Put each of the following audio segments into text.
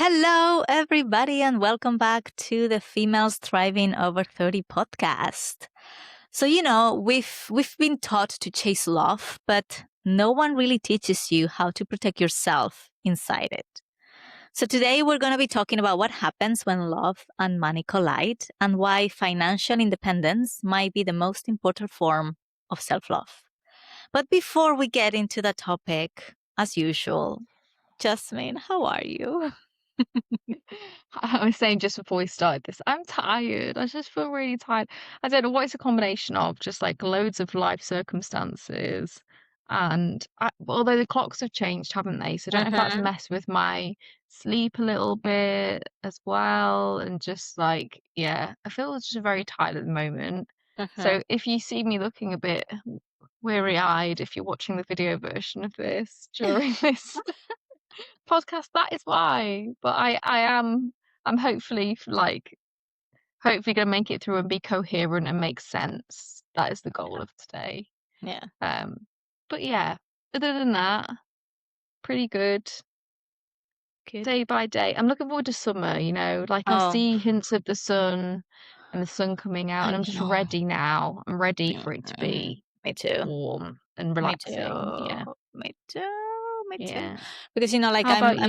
Hello, everybody, and welcome back to the Females Thriving Over 30 podcast. So, we've been taught to chase love, but no one really teaches you how to protect yourself inside it. So today we're going to be talking about what happens when love and money collide and why financial independence might be the most important form of self-love. But before we get into the topic, as usual, Jasmine, how are you? I was saying just before we started this, I'm tired. I just feel really tired. I don't know what it's a combination of, just like loads of life circumstances. And although the clocks have changed, haven't they? So I don't know if that's Mm-hmm. messed with my sleep a little bit as well. And just like, yeah, I feel just very tired at the moment. Mm-hmm. So if you see me looking a bit weary-eyed, if you're watching the video version of this during this podcast, that is why. But I'm hopefully gonna make it through and be coherent and make sense. That is the goal of today. Yeah. Um, but yeah, other than that, pretty good. Good. Day by day. I'm looking forward to summer, like I Oh, see hints of the sun and the sun coming out, I and I'm just know. ready now. I'm ready Yeah. for it to be Me too. warm and Me relaxing. Yeah. too. Me too. Me too. Yeah. Because like How I'm about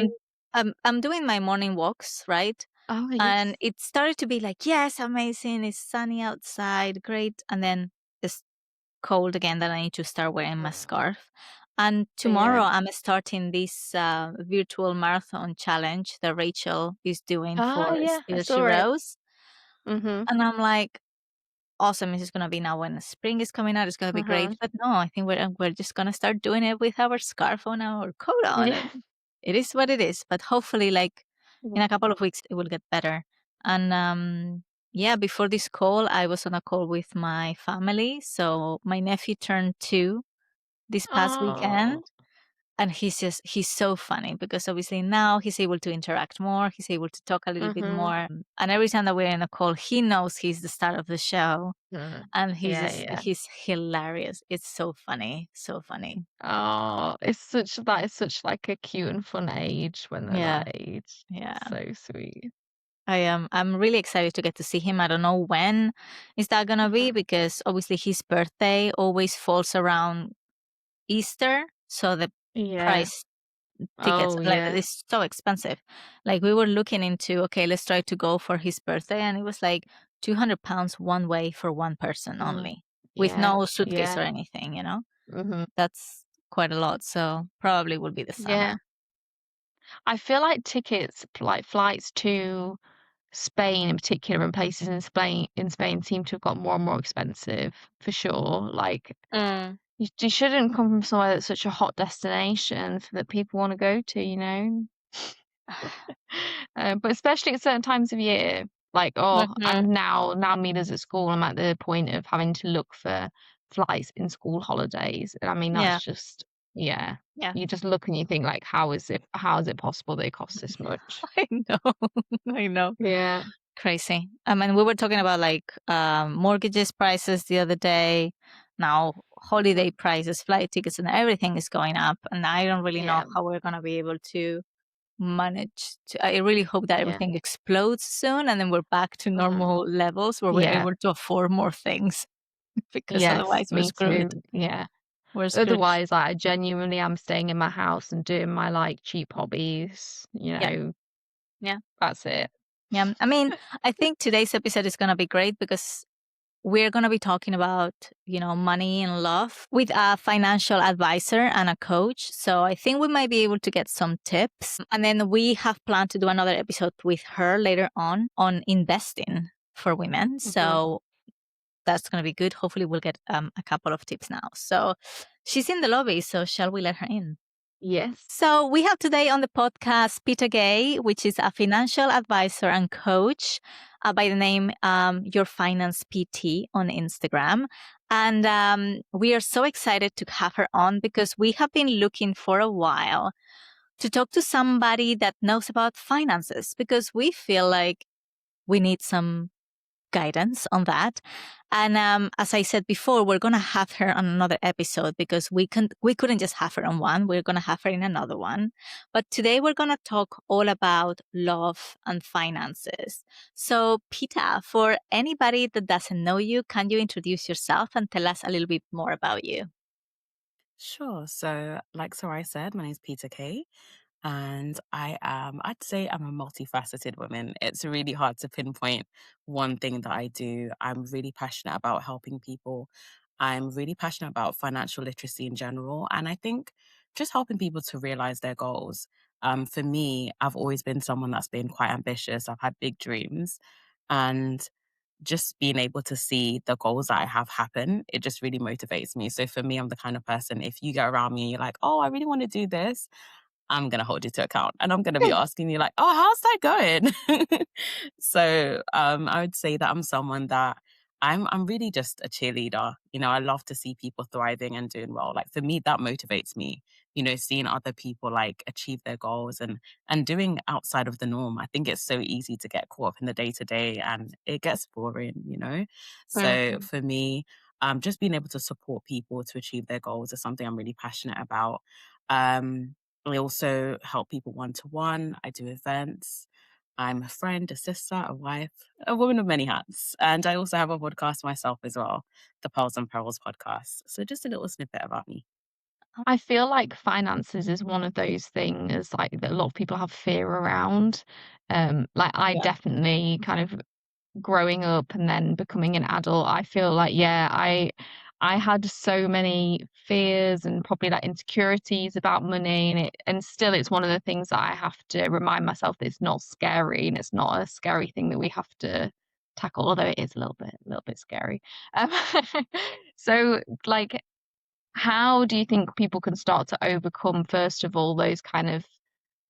I'm you? I'm doing my morning walks, right? Oh, And yes. it started to be like, yes, amazing. It's sunny outside, great. And then it's cold again that I need to start wearing my scarf. And tomorrow Yeah. I'm starting this virtual marathon challenge that Rachel is doing Ah, for yeah, I Still She saw it. Rose. Mhm. And I'm like, awesome. This is gonna be now when the spring is coming out. It's gonna be great. Mhm. But no, I think we're just gonna start doing it with our scarf on, our coat on, Yeah. and it is what it is. But hopefully, like in Mhm. a couple of weeks, it will get better. And yeah, before this call, I was on a call with my family. So my nephew turned 2 this past weekend. Oh. And he's so funny because obviously now he's able to interact more. He's able to talk a little bit Mhm. more. And every time that we're in a call, he knows he's the star of the show. Mm. And Yeah, yeah. he's hilarious. It's so funny. So funny. Oh, that is such like a cute and fun age when they're Yeah. that age. Yeah. So sweet. I'm really excited to get to see him. I don't know when is that gonna be Mhm. because obviously his birthday always falls around Easter. So the Yeah. price tickets Oh, like yeah. it's so expensive. Like we were looking into, okay, let's try to go for his birthday, and it was like £200 one way for one person Mm. only, with Yeah. no suitcase or Yeah. anything. Mhm. That's quite a lot. So probably will be the Yeah. summer. I feel like tickets, like flights to Spain in particular and places in Spain seem to have got more and more expensive for sure. Like Mm. you shouldn't come from somewhere that's such a hot destination that people want to go to. But especially at certain times of year, like, oh, Mhm. I'm now Mina's at school, I'm at the point of having to look for flights in school holidays. And I mean, Yeah. that's just, yeah. Yeah. You just look and you think like, how is it possible they cost this much? I know. I know. Yeah. Crazy. I mean, we were talking about like mortgages prices the other day. Now, holiday Mhm. prices, flight tickets, and everything is going up. And I don't really know Yeah. how we're going to be able to manage to. I really hope that Yeah. everything explodes soon and then we're back to Mhm. normal levels where we're Yeah. able to afford more things because Yes, otherwise we're me screwed. too. Yeah. We're screwed. Otherwise, like, I genuinely am staying in my house and doing my like cheap hobbies. Yeah. Yeah. That's it. Yeah. I mean, I think today's episode is going to be great because we're going to be talking about, money and love with a financial advisor and a coach. So I think we might be able to get some tips. And then we have planned to do another episode with her later on investing for women. Mhm. So that's going to be good. Hopefully we'll get a couple of tips now. So she's in the lobby. So shall we let her in? Yes. So we have today on the podcast Peta-Kay, which is a financial advisor and coach by the name Your Finance PT on Instagram. And we are so excited to have her on because we have been looking for a while to talk to somebody that knows about finances because we feel like we need some guidance on that. And as I said before, we're gonna have her on another episode because we couldn't just have her on one. We're gonna have her in another one. But today we're gonna talk all about love and finances. So, Peta, for anybody that doesn't know you, can you introduce yourself and tell us a little bit more about you? Sure. So, like Soraya said, my name is Peta-Kay, and I'd say I'm a multifaceted woman. It's really hard to pinpoint one thing that I do. I'm really passionate about helping people. I'm really passionate about financial literacy in general. And I think just helping people to realize their goals. For me, I've always been someone that's been quite ambitious. I've had big dreams. And just being able to see the goals that I have happen, it just really motivates me. So for me, I'm the kind of person, if you get around me and you're like, oh, I really want to do this, I'm going to hold you to account and I'm going to be asking you, like, oh, how's that going? So I would say that I'm someone that I'm really just a cheerleader. I love to see people thriving and doing well. Like for me, that motivates me. Seeing other people like achieve their goals and doing outside of the norm. I think it's so easy to get caught up in the day to day and it gets boring. So Mhm. for me, just being able to support people to achieve their goals is something I'm really passionate about. Um, I also help people one to one. I do events. I'm a friend, a sister, a wife, a woman of many hats. And I also have a podcast myself as well, the Pearls and Perils podcast. So just a little snippet about me. I feel like finances is one of those things, like, that a lot of people have fear around. Like, I Yeah. definitely kind of growing up and then becoming an adult, I feel like, yeah, I had so many fears and probably, like, insecurities about money, and still it's one of the things that I have to remind myself that it's not scary, and it's not a scary thing that we have to tackle, although it is a little bit scary. Um, so, like, how do you think people can start to overcome, first of all, those kind of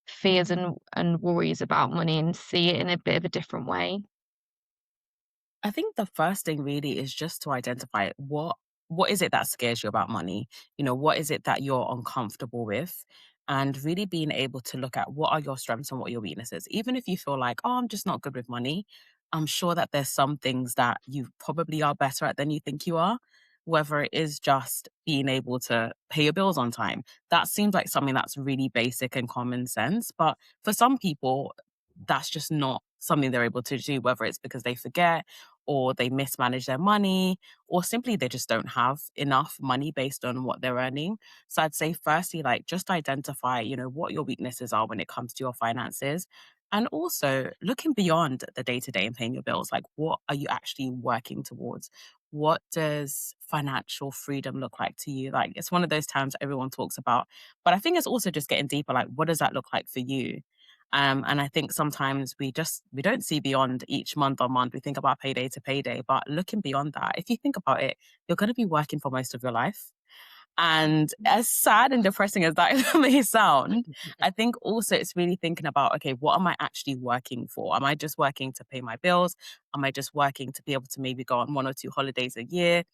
fears and worries about money and see it in a bit of a different way? I think the first thing really is just to identify what is it that scares you about money? What is it that you're uncomfortable with? And really being able to look at what are your strengths and what are your weaknesses. Even if you feel like, oh, I'm just not good with money, I'm sure that there's some things that you probably are better at than you think you are. Whether it is just being able to pay your bills on time. That seems like something that's really basic and common sense. But for some people, that's just not something they're able to do, whether it's because they forget or they mismanage their money, or simply they just don't have enough money based on what they're earning. So I'd say, firstly, like just identify, what your weaknesses are when it comes to your finances. And also looking beyond the day to day and paying your bills, like what are you actually working towards? What does financial freedom look like to you? Like it's one of those terms everyone talks about, but I think it's also just getting deeper. Like, what does that look like for you? And I think sometimes we don't see beyond each month on month. We think about payday to payday, but looking beyond that, if you think about it, you're going to be working for most of your life. And as sad and depressing as that may sound, I think also it's really thinking about, okay, what am I actually working for? Am I just working to pay my bills? Am I just working to be able to maybe go on one or two holidays a year?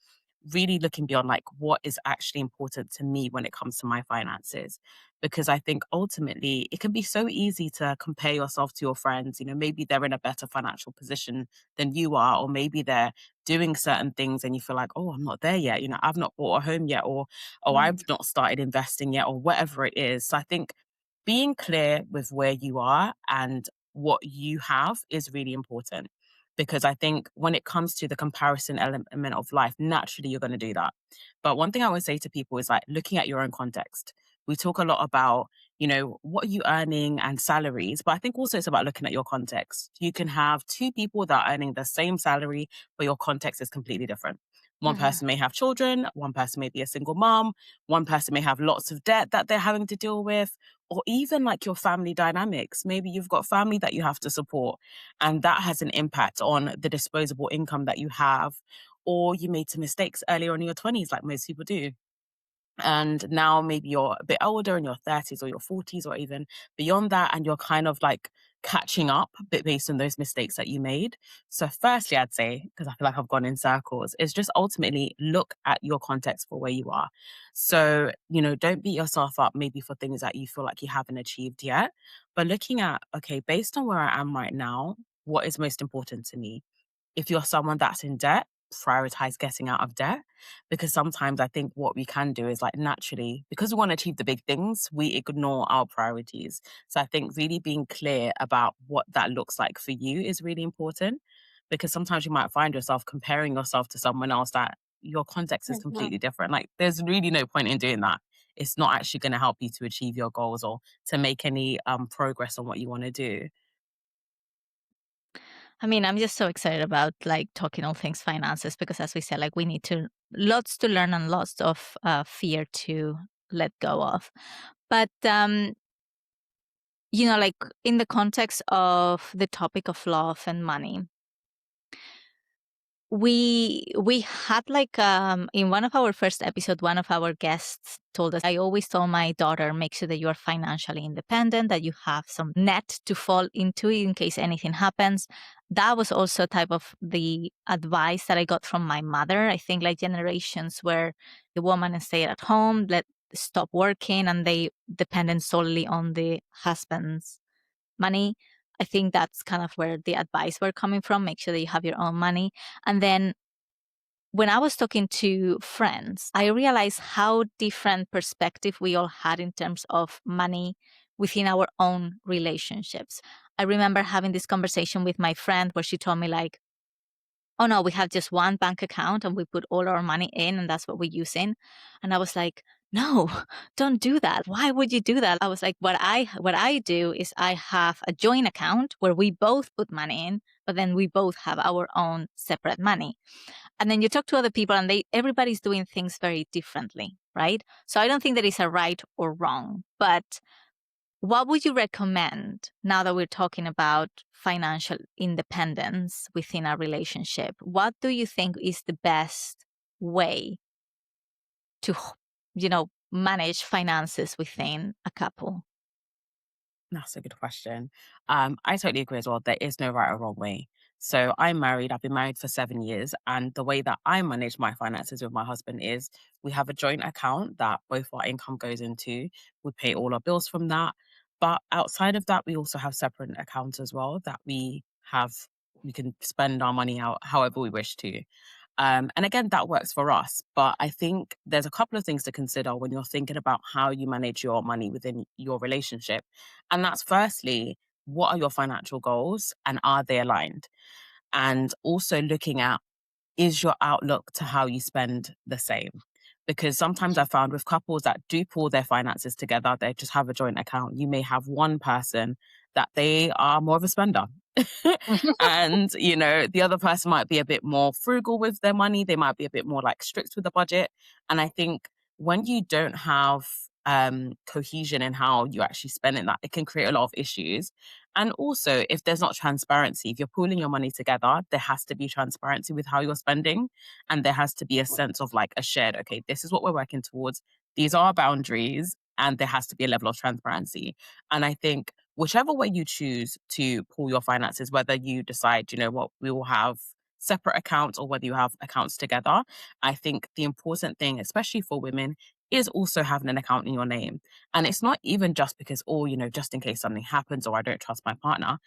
Really looking beyond like what is actually important to me when it comes to my finances. Because I think ultimately it can be so easy to compare yourself to your friends. Maybe they're in a better financial position than you are, or maybe they're doing certain things and you feel like, oh, I'm not there yet. I've not bought a home yet, or oh, I've not started investing yet, or whatever it is. So I think being clear with where you are and what you have is really important, because I think when it comes to the comparison element of life, naturally you're going to do that. But one thing I would say to people is like looking at your own context. We talk a lot about, what are you earning and salaries, but I think also it's about looking at your context. You can have two people that are earning the same salary, but your context is completely different. One Mhm. person may have children, one person may be a single mom, one person may have lots of debt that they're having to deal with, or even like your family dynamics. Maybe you've got family that you have to support, and that has an impact on the disposable income that you have. Or you made some mistakes earlier on in your 20s, like most people do. And now maybe you're a bit older in your 30s or your 40s or even beyond that, and you're kind of like catching up a bit based on those mistakes that you made. So, firstly, I'd say, because I feel like I've gone in circles, is just ultimately look at your context for where you are. So, don't beat yourself up maybe for things that you feel like you haven't achieved yet, but looking at, okay, based on where I am right now, what is most important to me? if you're someone that's in debt, prioritize getting out of debt. Because sometimes I think what we can do is like naturally, because we want to achieve the big things, we ignore our priorities. So I think really being clear about what that looks like for you is really important, because sometimes you might find yourself comparing yourself to someone else that your context is completely different. Like there's really no point in doing that. It's not actually going to help you to achieve your goals or to make any progress on what you want to do. I mean, I'm just so excited about like talking all things finances because, as we said, like we need to lots to learn and lots of fear to let go of. But like in the context of the topic of love and money, we had like in one of our first episode, one of our guests told us, I always told my daughter, make sure that you are financially independent, that you have some net to fall into in case anything happens. That was also type of the advice that I got from my mother. I think like generations where the woman stay at home, let stop working, and they dependent solely on the husband's money. I think that's kind of where the advice were coming from. Make sure that you have your own money. And then when I was talking to friends, I realized how different perspective we all had in terms of money within our own relationships. I remember having this conversation with my friend where she told me like, oh no, we have just one bank account and we put all our money in and that's what we use in. And I was like, no, don't do that. Why would you do that? I was like, what I do is I have a joint account where we both put money in, but then we both have our own separate money. And then you talk to other people and everybody's doing things very differently, right? So I don't think there is a right or wrong, but what would you recommend now that we're talking about financial independence within a relationship? What do you think is the best way to, manage finances within a couple? That's a good question. I totally agree as well. There is no right or wrong way. So I'm married. I've been married for 7 years. And the way that I manage my finances with my husband is we have a joint account that both our income goes into. We pay all our bills from that. But outside of that, we also have separate accounts as well that we can spend our money out however we wish to. And again, that works for us. But I think there's a couple of things to consider when you're thinking about how you manage your money within your relationship. And that's firstly, what are your financial goals and are they aligned? And also looking at, is your outlook to how you spend the same? Because sometimes I found with couples that do pull their finances together, they just have a joint account. You may have one person that they are more of a spender. And, the other person might be a bit more frugal with their money. They might be a bit more like strict with the budget. And I think when you don't have cohesion in how you actually spend it, that it can create a lot of issues. And also, if there's not transparency, if you're pooling your money together, there has to be transparency with how you're spending. And there has to be a sense of like a shared, okay, this is what we're working towards. These are our boundaries. And there has to be a level of transparency. And I think whichever way you choose to pool your finances, whether you decide, what, we will have separate accounts or whether you have accounts together, I think the important thing, especially for women, is also having an account in your name. And it's not even just because, just in case something happens or I don't trust my partner,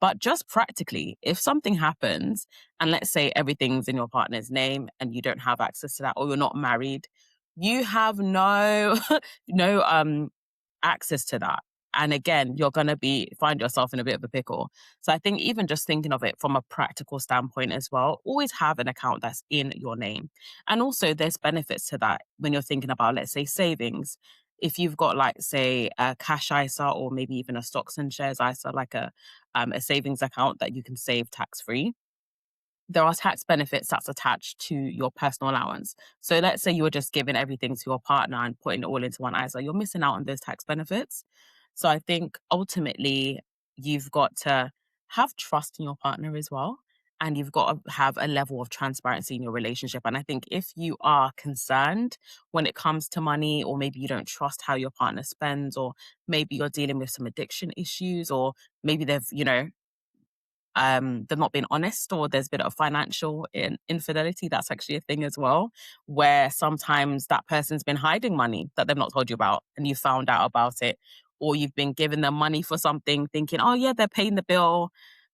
but just practically, if something happens and let's say everything's in your partner's name and you don't have access to that or you're not married, you have no no access to that. And again, you're going to find yourself in a bit of a pickle. So I think even just thinking of it from a practical standpoint as well, always have an account that's in your name. And also there's benefits to that when you're thinking about, let's say, savings. If you've got like, say, a cash ISA or maybe even a stocks and shares ISA, like a savings account that you can save tax free, there are tax benefits that's attached to your personal allowance. So let's say you were just giving everything to your partner and putting it all into one ISA, you're missing out on those tax benefits. So I think ultimately you've got to have trust in your partner as well. And you've got to have a level of transparency in your relationship. And I think if you are concerned when it comes to money, or maybe you don't trust how your partner spends, or maybe you're dealing with some addiction issues, or maybe they've not been honest, or there's been a financial infidelity. That's actually a thing as well, where sometimes that person's been hiding money that they've not told you about and you found out about it, or you've been giving them money for something thinking, oh yeah, they're paying the bill,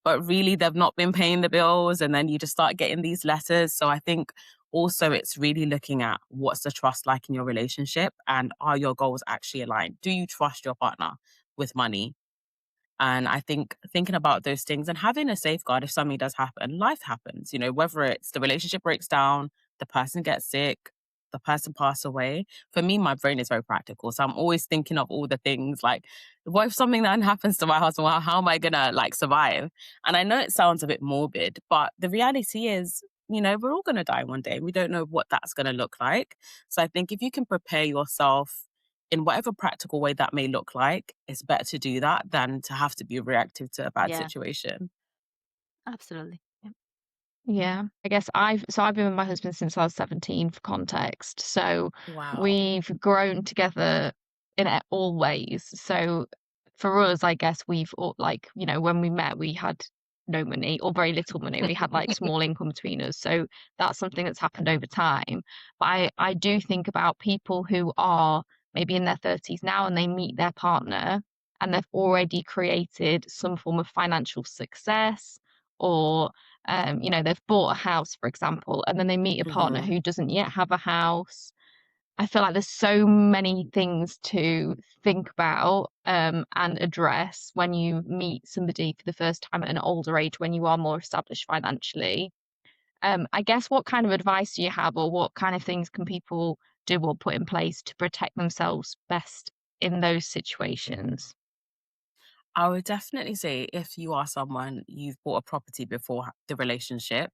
but really they've not been paying the bills, and then you just start getting these letters. So I think also it's really looking at what's the trust like in your relationship, and are your goals actually aligned? Do you trust your partner with money? And I think thinking about those things and having a safeguard if something does happen, life happens, whether it's the relationship breaks down, the person gets sick, the person pass away. For me, my brain is very practical. So I'm always thinking of all the things like, what if something then happens to my husband? Well, how am I gonna like survive? And I know it sounds a bit morbid, but the reality is, we're all gonna die one day. We don't know what that's gonna look like. So I think if you can prepare yourself in whatever practical way that may look like, it's better to do that than to have to be reactive to a bad Yeah, situation. absolutely. Yeah. Yeah, I guess I've been with my husband since I was 17 for context. So Wow. we've grown together in all ways. So for us, I guess we've like, when we met, we had no money or very little money. We had like small income between us. So that's something that's happened over time. But I do think about people who are maybe in their 30s now and they meet their partner and they've already created some form of financial success, or they've bought a house, for example, and then they meet a partner Mhm. who doesn't yet have a house. I feel like there's so many things to think about and address when you meet somebody for the first time at an older age, when you are more established financially. I guess, what kind of advice do you have, or what kind of things can people do or put in place to protect themselves best in those situations? I would definitely say if you are someone you've bought a property before the relationship,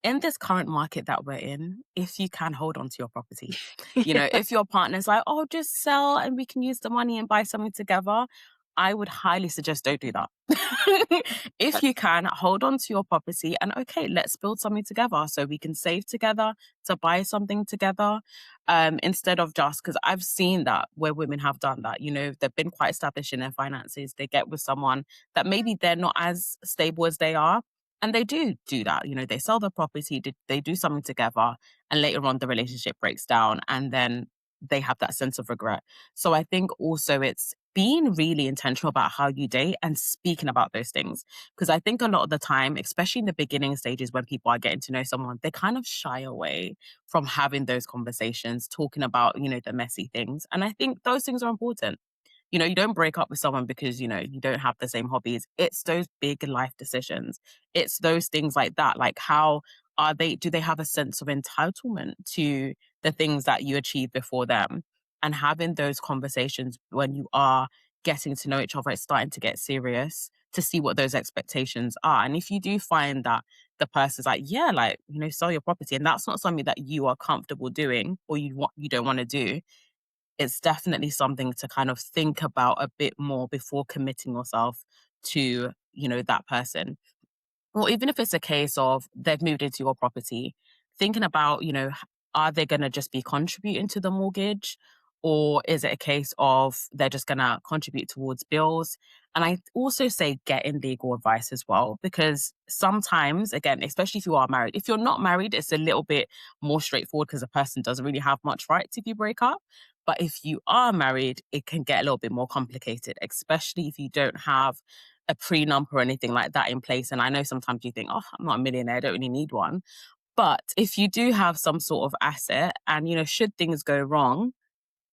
in this current market that we're in, if you can hold on to your property, Yeah. if your partner's like, oh, just sell and we can use the money and buy something together, I would highly suggest don't do that. If you can, hold on to your property and okay, let's build something together so we can save together to buy something together. Instead of just because I've seen that where women have done that, they've been quite established in their finances. They get with someone that maybe they're not as stable as they are. And they do that, they sell the property, they do something together, and later on the relationship breaks down, and then they have that sense of regret. So I think also it's being really intentional about how you date and speaking about those things. Because I think a lot of the time, especially in the beginning stages when people are getting to know someone, they kind of shy away from having those conversations, talking about, the messy things. And I think those things are important. You don't break up with someone because, you don't have the same hobbies. It's those big life decisions. It's those things like that. Like, do they have a sense of entitlement to the things that you achieved before them? And having those conversations when you are getting to know each other, it's starting to get serious, to see what those expectations are. And if you do find that the person's like, yeah, like, sell your property, and that's not something that you are comfortable doing or you don't want to do, it's definitely something to kind of think about a bit more before committing yourself to, that person. Or even if it's a case of they've moved into your property, thinking about, are they going to just be contributing to the mortgage? Or is it a case of they're just going to contribute towards bills? And I also say get in legal advice as well, because sometimes, again, especially if you are married, if you're not married, it's a little bit more straightforward because the person doesn't really have much rights if you break up. But if you are married, it can get a little bit more complicated, especially if you don't have a prenup or anything like that in place. And I know sometimes you think, oh, I'm not a millionaire, I don't really need one. But if you do have some sort of asset and, should things go wrong,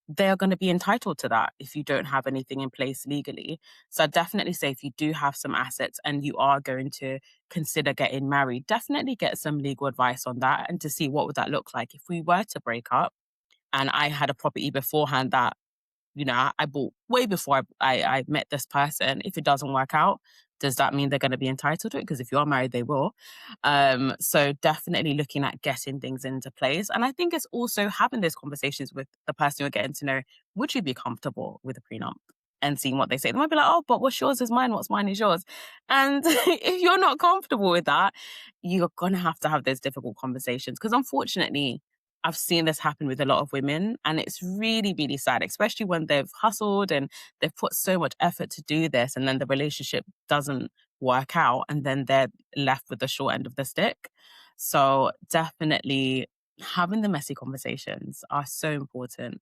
they are going to be entitled to that if you don't have anything in place legally. So I definitely say if you do have some assets and you are going to consider getting married, definitely get some legal advice on that and to see what would that look like if we were to break up and I had a property beforehand that I bought way before I met this person. If it doesn't work out, does that mean they're going to be entitled to it? Because if you are married, they will. So definitely looking at getting things into place. And I think it's also having those conversations with the person you're getting to know. Would you be comfortable with a prenup? And seeing what they say. They might be like, oh, but what's yours is mine, what's mine is yours. And if you're not comfortable with that, you're going to have those difficult conversations. Because unfortunately, I've seen this happen with a lot of women, and it's really, really sad, especially when they've hustled and they've put so much effort to do this, and then the relationship doesn't work out, and then they're left with the short end of the stick. So definitely having the messy conversations are so important.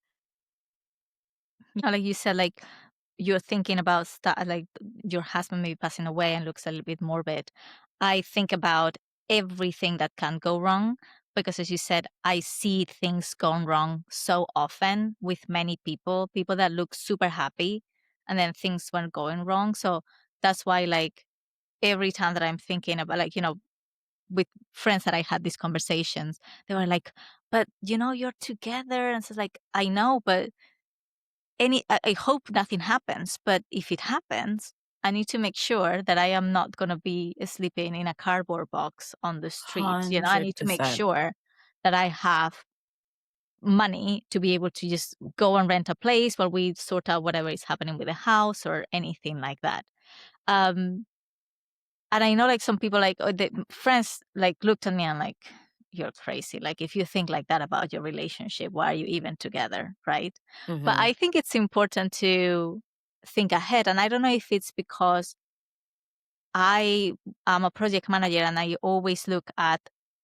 Like you said, like you're thinking about like your husband maybe passing away and looks a little bit morbid, I think about everything that can go wrong, because as you said, I see things gone wrong so often with many people that look super happy and then things weren't going wrong. So that's why, like, every time that I'm thinking about, like, with friends that I had these conversations, they were like, but you're together. And so it's like, I know, but I hope nothing happens, but if it happens, I need to make sure that I am not going to be sleeping in a cardboard box on the streets. I need to make 100%. sure that I have money to be able to just go and rent a place while we sort out whatever is happening with the house or anything like that. Um, and I know, like, some people, like, the friends, like, looked at me and like, you're crazy. Like, if you think like that about your relationship, why are you even together? Right. But Hmm. I think it's important to think ahead. And I don't know if it's because I am a project manager and I always look at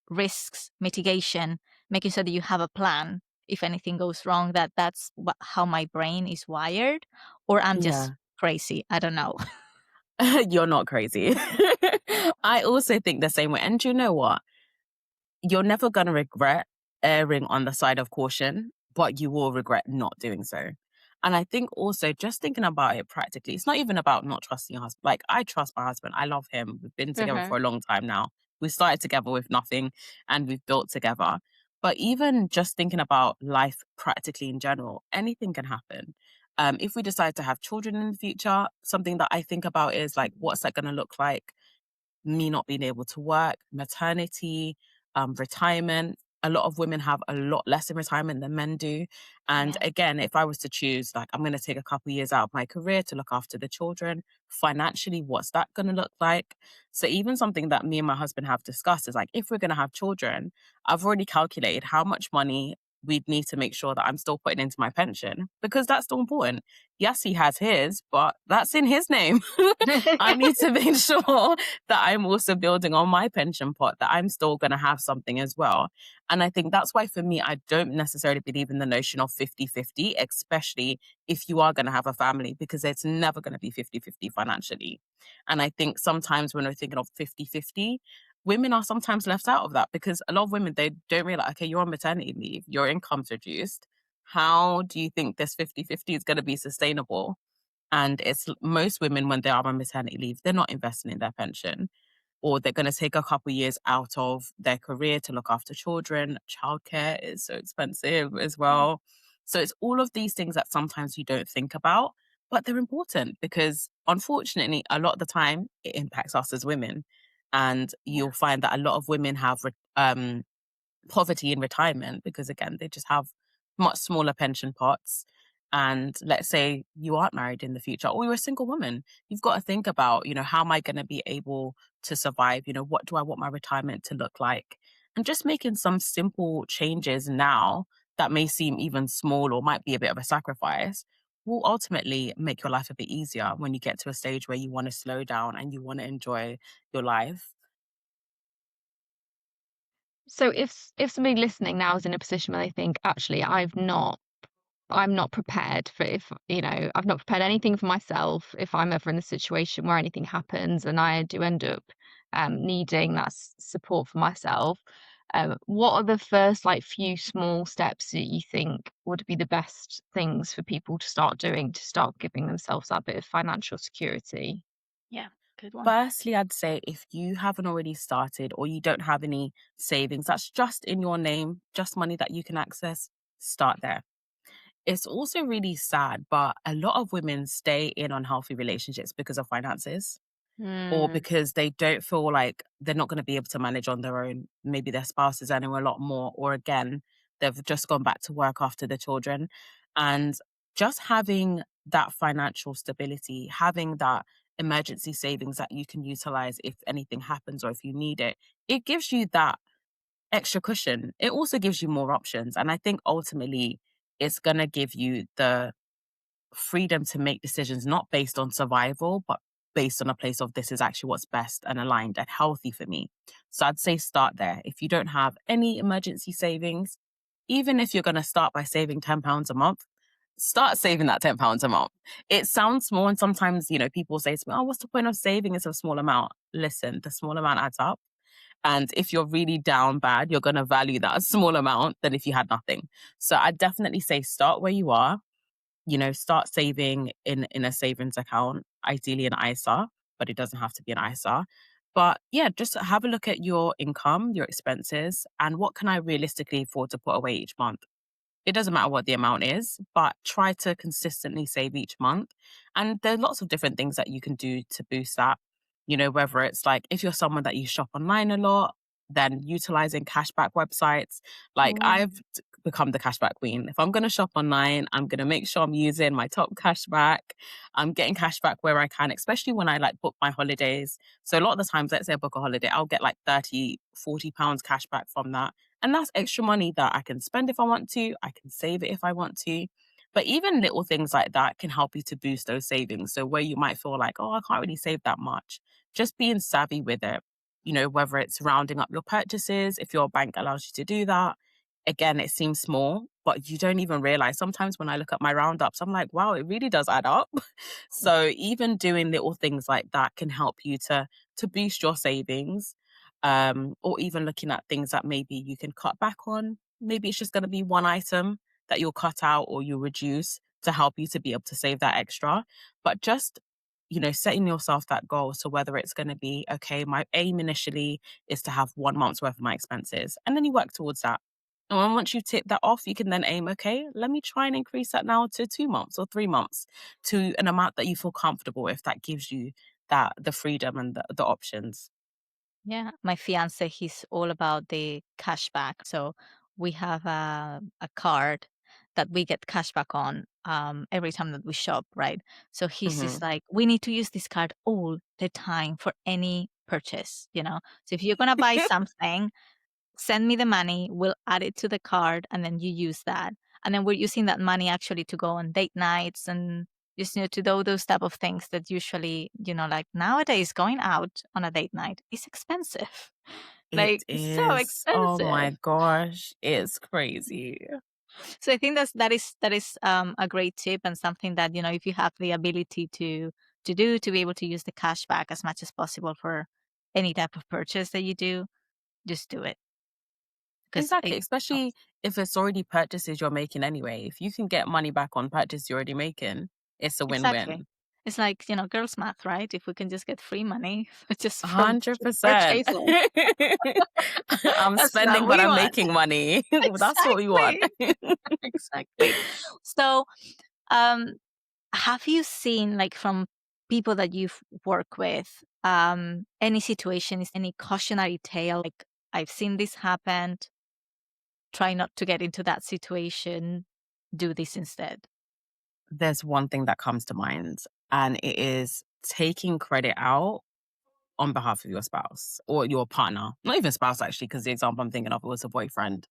risks mitigation, making sure that you have a plan if anything goes wrong, that's how my brain is wired, or I'm just Yeah. crazy. I don't know. You're not crazy. I also think the same way. And you know what? You're never going to regret erring on the side of caution, but you will regret not doing so. And I think also just thinking about it practically, it's not even about not trusting your husband. Like, I trust my husband. I love him. We've been together Hmm. for a long time now. We started together with nothing and we've built together. But even just thinking about life practically in general, anything can happen. If we decide to have children in the future, something that I think about is like, what's that going to look like? Me not being able to work, maternity, retirement. A lot of women have a lot less in retirement than men do. And Yeah. again, if I was to choose, like, I'm going to take a couple years out of my career to look after the children, financially, what's that going to look like? So even something that me and my husband have discussed is like, if we're going to have children, I've already calculated how much money we'd need to make sure that I'm still putting into my pension, because that's still important. Yes, he has his, but that's in his name. I need to make sure that I'm also building on my pension pot, that I'm still going to have something as well. And I think that's why for me, I don't necessarily believe in the notion of 50-50, especially if you are going to have a family, because it's never going to be 50-50 financially. And I think sometimes when we're thinking of 50-50, women are sometimes left out of that, because a lot of women, they don't realize, okay, you're on maternity leave, your income's reduced. How do you think this 50-50 is going to be sustainable? And it's most women, when they are on maternity leave, they're not investing in their pension, or they're going to take a couple years out of their career to look after children. Childcare is so expensive as well. So it's all of these things that sometimes you don't think about, but they're important, because unfortunately, a lot of the time it impacts us as women. And Yeah. you'll find that a lot of women have poverty in retirement, because again, they just have much smaller pension pots. And let's say you aren't married in the future, or you're a single woman, you've got to think about, how am I going to be able to survive? What do I want my retirement to look like? And just making some simple changes now that may seem even small or might be a bit of a sacrifice will ultimately make your life a bit easier when you get to a stage where you want to slow down and you want to enjoy your life. So if somebody listening now is in a position where they think, actually, I'm not prepared for, if, I've not prepared anything for myself if I'm ever in the situation where anything happens and I do end up needing that support for myself. What are the first, like, few small steps that you think would be the best things for people to start doing to start giving themselves that bit of financial security? Yeah. Good one. Firstly, I'd say if you haven't already started, or you don't have any savings that's just in your name, just money that you can access, start there. It's also really sad, but a lot of women stay in unhealthy relationships because of finances, or Mm. because they don't feel like they're not going to be able to manage on their own. Maybe their spouse is earning a lot more, or again, they've just gone back to work after the children. And just having that financial stability, having that emergency savings that you can utilize if anything happens or if you need it, it gives you that extra cushion. It also gives you more options. And I think ultimately it's going to give you the freedom to make decisions not based on survival, but based on a place of, this is actually what's best and aligned and healthy for me. So I'd say start there. If you don't have any emergency savings, even if you're going to start by saving £10 a month, start saving that £10 a month. It sounds small, and sometimes, people say to me, oh, what's the point of saving? It's a small amount. Listen, the small amount adds up. And if you're really down bad, you're going to value that small amount than if you had nothing. So I definitely say start where you are, start saving in a savings account, ideally an ISA, but it doesn't have to be an ISA. But yeah, just have a look at your income, your expenses, and what can I realistically afford to put away each month. It doesn't matter what the amount is, but try to consistently save each month. And there are lots of different things that you can do to boost that. Whether it's like if you're someone that you shop online a lot, then utilizing cashback websites. Like Mm. I've become the cashback queen. If I'm going to shop online, I'm going to make sure I'm using my top cashback. I'm getting cashback where I can, especially when I like book my holidays. So a lot of the times, let's say I book a holiday, I'll get like 30, £40 cashback from that. And that's extra money that I can spend if I want to. I can save it if I want to. But even little things like that can help you to boost those savings. So where you might feel like, oh, I can't really save that much, just being savvy with it, whether it's rounding up your purchases, if your bank allows you to do that. Again, it seems small, but you don't even realize. Sometimes when I look at my roundups, I'm like, wow, it really does add up. So even doing little things like that can help you to boost your savings. Or even looking at things that maybe you can cut back on. Maybe it's just going to be one item that you'll cut out or you reduce to help you to be able to save that extra. But just, setting yourself that goal. So whether it's going to be, okay, my aim initially is to have 1 month's worth of my expenses, and then you work towards that. And then once you tip that off, you can then aim, okay, let me try and increase that now to 2 months or 3 months to an amount that you feel comfortable with, that gives you the freedom and the options. Yeah, my fiance, he's all about the cashback. So we have a card that we get cashback on every time that we shop, right? So he's just Hmm. like, we need to use this card all the time for any purchase. So if you're gonna buy something, send me the money, we'll add it to the card, and then you use that. And then we're using that money actually to go on date nights and just, to do those type of things that usually, like nowadays going out on a date night is expensive. It Like it's so is. Oh expensive. my gosh, it's crazy. So I think that is a great tip and something that, if you have the ability to do, to be able to use the cash back as much as possible for any type of purchase that you do, just do it. Because Exactly, it especially helps. if it's already purchases you're making anyway. If you can get money back on purchase you're already making, it's a Exactly. win-win. It's like, girls math, right? If we can just get free money just from 100%. purchasing, I'm that's spending, what but we I'm want. making money. That's what we want. Exactly. Exactly. So, um, have you seen, like, from people that you've worked with, any situation, is any cautionary tale, like, I've seen this happen, try not to get into that situation, do this instead? There's one thing that comes to mind, and it is taking credit out on behalf of your spouse or your partner. Not even spouse, actually, because the example I'm thinking of was a boyfriend.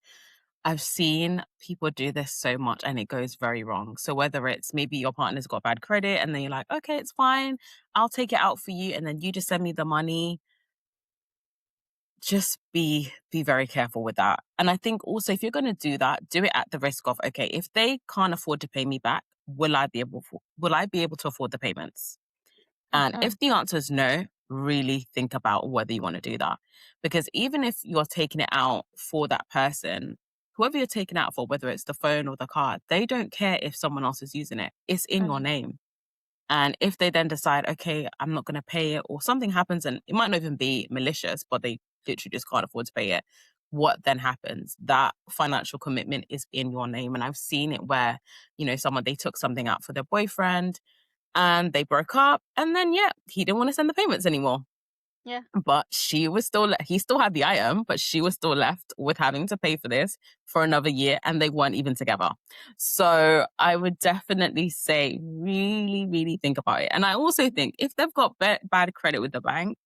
I've seen people do this so much and it goes very wrong. So whether it's maybe your partner's got bad credit and then you're like, okay, it's fine, I'll take it out for you, and then you just send me the money. Just be very careful with that. And I think also, if you're going to do that, do it at the risk of, okay, if they can't afford to pay me back, will I be able to afford the payments? And Mhm. if the answer is no, really think about whether you want to do that. Because even if you're taking it out for that person, whoever you're taking it out for, whether it's the phone or the card, they don't care if someone else is using it. It's in your Mhm. name. And if they then decide, okay, I'm not going to pay it, or something happens, and it might not even be malicious, but they literally just can't afford to pay it, what then happens? That financial commitment is in your name. And I've seen it where, someone, they took something out for their boyfriend and they broke up. And then, yeah, he didn't want to send the payments anymore. Yeah. But he still had the item, but she was still left with having to pay for this for another year, and they weren't even together. So I would definitely say really, really think about it. And I also think if they've got bad credit with the bank,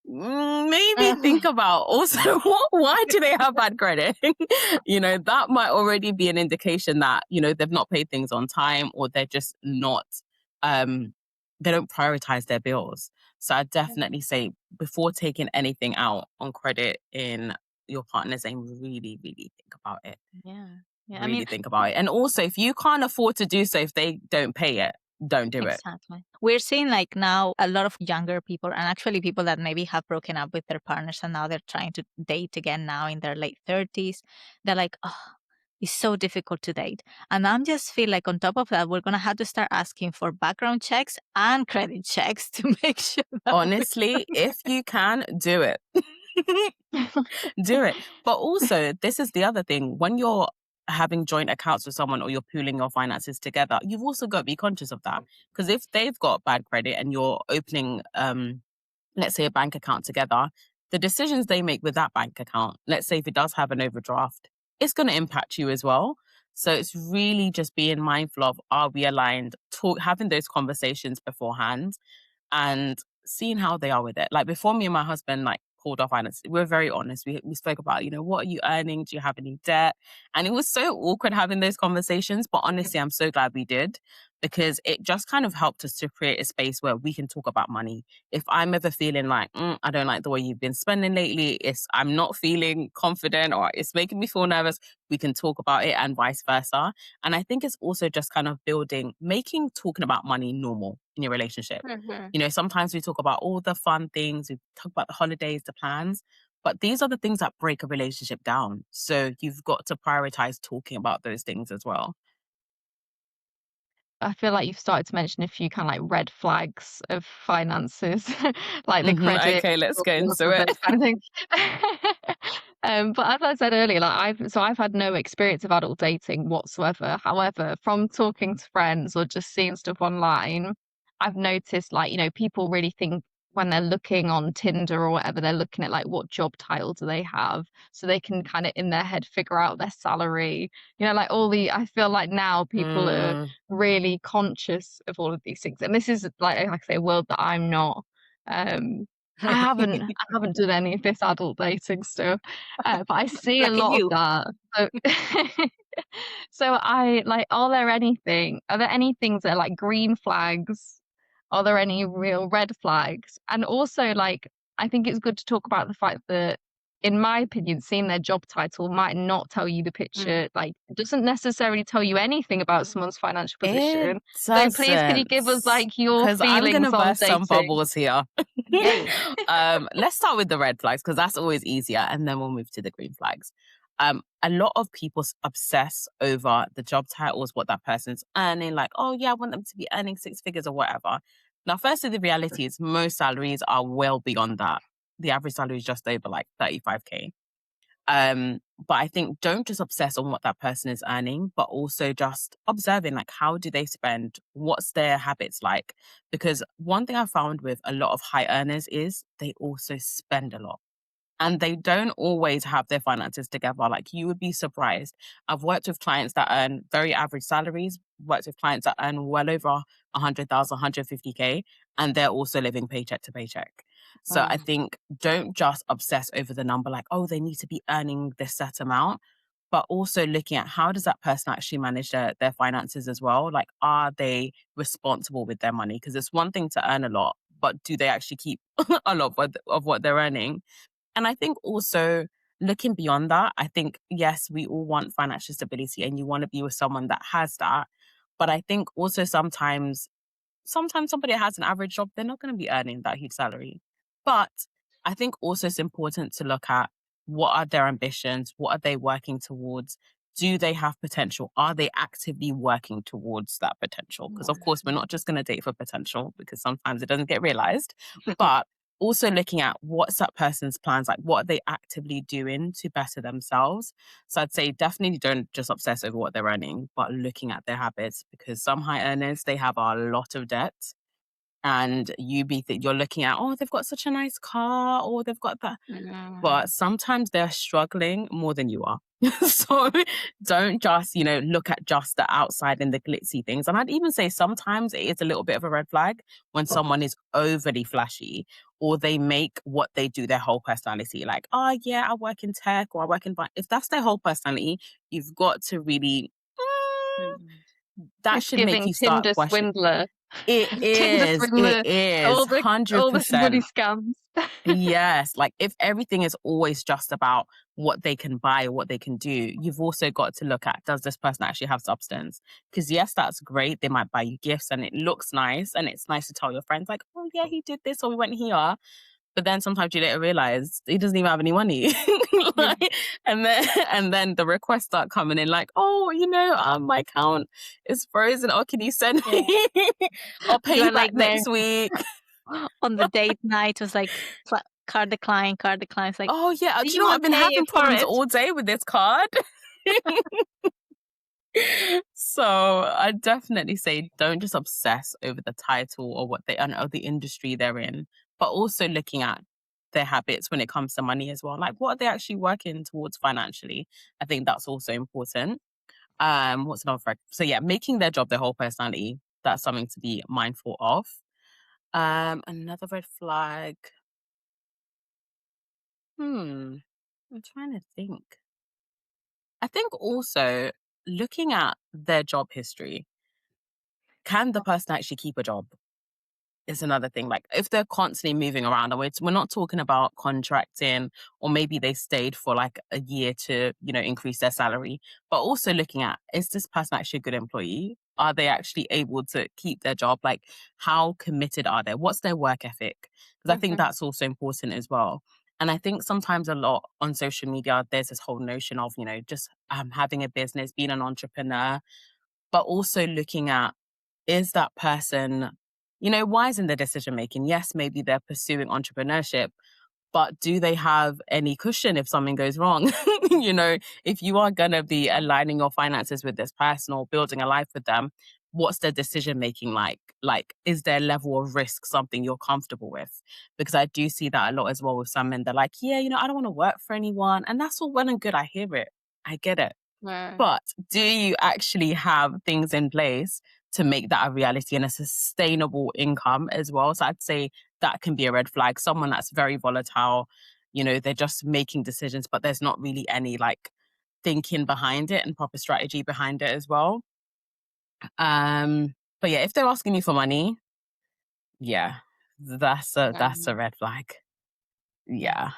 maybe think Mhm. about also why do they have bad credit? That might already be an indication that, they've not paid things on time, or they're just not, um, they don't prioritize their bills. So I definitely say, before taking anything out on credit in your partner's name, really, really think about it. Yeah. Yeah, I really mean, think about it. And also, if you can't afford to do so, if they don't pay it, don't do it. exactly. We're seeing like now a lot of younger people and actually people that maybe have broken up with their partners and now they're trying to date again now in their late 30s. They're like, oh, it's so difficult to date. And I'm just feel like on top of that, we're going to have to start asking for background checks and credit checks to make sure that Honestly, if you can, do it. Do it. But also, this is the other thing. When you're having joint accounts with someone or you're pooling your finances together, you've also got to be conscious of that. Because if they've got bad credit and you're opening, let's say, a bank account together, the decisions they make with that bank account, let's say if it does have an overdraft, it's going to impact you as well. So it's really just being mindful of, are we aligned, having those conversations beforehand and seeing how they are with it. Like before me and my husband like pulled off finance, we were very honest. We spoke about, what are you earning? Do you have any debt? And it was so awkward having those conversations. But honestly, I'm so glad we did because it just kind of helped us to create a space where we can talk about money. If I'm ever feeling like, I don't like the way you've been spending lately, I'm not feeling confident or it's making me feel nervous, we can talk about it and vice versa. And I think it's also just kind of making talking about money normal in your relationship. Sometimes we talk about all the fun things, we talk about the holidays, the plans, but these are the things that break a relationship down. So you've got to prioritize talking about those things as well. I feel like you've started to mention a few kind of like red flags of finances, like the credit, Okay, let's all go of into it. those kind of things. But as I said earlier, like I've had no experience of adult dating whatsoever. However, from talking to friends or just seeing stuff online, I've noticed like, people really think when they're looking on Tinder or whatever, they're looking at like what job title do they have, so they can kind of in their head figure out their salary. Like I feel like now people are Mm. really conscious of all of these things. And this is like I say, a world that I'm not. I haven't done any of this adult dating stuff, but I see a lucky lot of you. that. So, so are there any things that are like green flags? Are there any real red flags? And also, like, I think it's good to talk about the fact that, in my opinion, seeing their job title might not tell you the picture. Like, it doesn't necessarily tell you anything about someone's financial It position. So please, can you give us doesn't. like your Because I'm going to feelings on burst some dating? bubbles here. Yay. Let's start with the red flags because that's always easier. And then we'll move to the green flags. A lot of people obsess over the job titles, what that person's earning. Like, oh, yeah, I want them to be earning 6 figures or whatever. Now, firstly, the reality is most salaries are well beyond that. The average salary is just over like 35K. But I think don't just obsess on what that person is earning, but also just observing like how do they spend, what's their habits like? Because one thing I found with a lot of high earners is they also spend a lot. And they don't always have their finances together. Like you would be surprised. I've worked with clients that earn very average salaries, worked with clients that earn well over 100,000, 150K, and they're also living paycheck to paycheck. So I think don't just obsess over the number like, oh, they need to be earning this set amount, but also looking at how does that person actually manage their finances as well? Like, are they responsible with their money? Because it's one thing to earn a lot, but do they actually keep a lot of what they're earning? And I think also looking beyond that, I think, yes, we all want financial stability and you want to be with someone that has that. But I think also sometimes somebody that has an average job, they're not going to be earning that huge salary. But I think also it's important to look at what are their ambitions? What are they working towards? Do they have potential? Are they actively working towards that potential? Because of course, we're not just going to date for potential because sometimes it doesn't get realized. But also looking at what's that person's plans, like what are they actively doing to better themselves. So I'd say definitely don't just obsess over what they're earning, but looking at their habits because some high earners, they have a lot of debt and you're looking at, oh, they've got such a nice car or they've got that. But sometimes they're struggling more than you are. So don't just, look at just the outside and the glitzy things. And I'd even say sometimes it is a little bit of a red flag when someone is overly flashy or they make what they do their whole personality. Like, oh yeah, I work in tech or I work in if that's their whole personality, you've got to really that It's should make giving you start Tinder question. swindler. It Tinder is, it swindler. is All the money 100%. scams. Yes, like if everything is always just about what they can buy or what they can do, you've also got to look at, does this person actually have substance? Because yes, that's great. They might buy you gifts and it looks nice and it's nice to tell your friends like, oh yeah, he did this or we went here. But then sometimes you later realize he doesn't even have any money. Yeah. And then the requests start coming in like, oh, my account is frozen. Oh, can you send me? I'll pay you back next week. On the date night, it was like card decline, card decline. It's like, Oh yeah, do do you you know want I've been to pay having for problems it? all day with this card. So I definitely say don't just obsess over the title or what they or the industry they're in, but also looking at their habits when it comes to money as well. Like what are they actually working towards financially? I think that's also important. What's another fact? So yeah, making their job their whole personality, that's something to be mindful of. Another red flag. I'm trying to think. I think also looking at their job history, can the person actually keep a job? Is another thing. Like if they're constantly moving around, and we're not talking about contracting, or maybe they stayed for like a year to, increase their salary, but also looking at, is this person actually a good employee? Are they actually able to keep their job? Like how committed are they? What's their work ethic? Because I think that's also important as well. And I think sometimes a lot on social media, there's this whole notion of, just having a business, being an entrepreneur, but also looking at, is that person, wise in their decision making? Yes, maybe they're pursuing entrepreneurship, but do they have any cushion if something goes wrong? If you are going to be aligning your finances with this person or building a life with them, what's their decision making like? Like, is their level of risk something you're comfortable with? Because I do see that a lot as well with some men. They're like, yeah, I don't want to work for anyone. And that's all well and good. I hear it. I get it. Yeah. But do you actually have things in place to make that a reality and a sustainable income as well? So I'd say that can be a red flag. Someone that's very volatile, they're just making decisions, but there's not really any like thinking behind it and proper strategy behind it as well. But yeah, if they're asking you for money, yeah, that's a red flag. Yeah,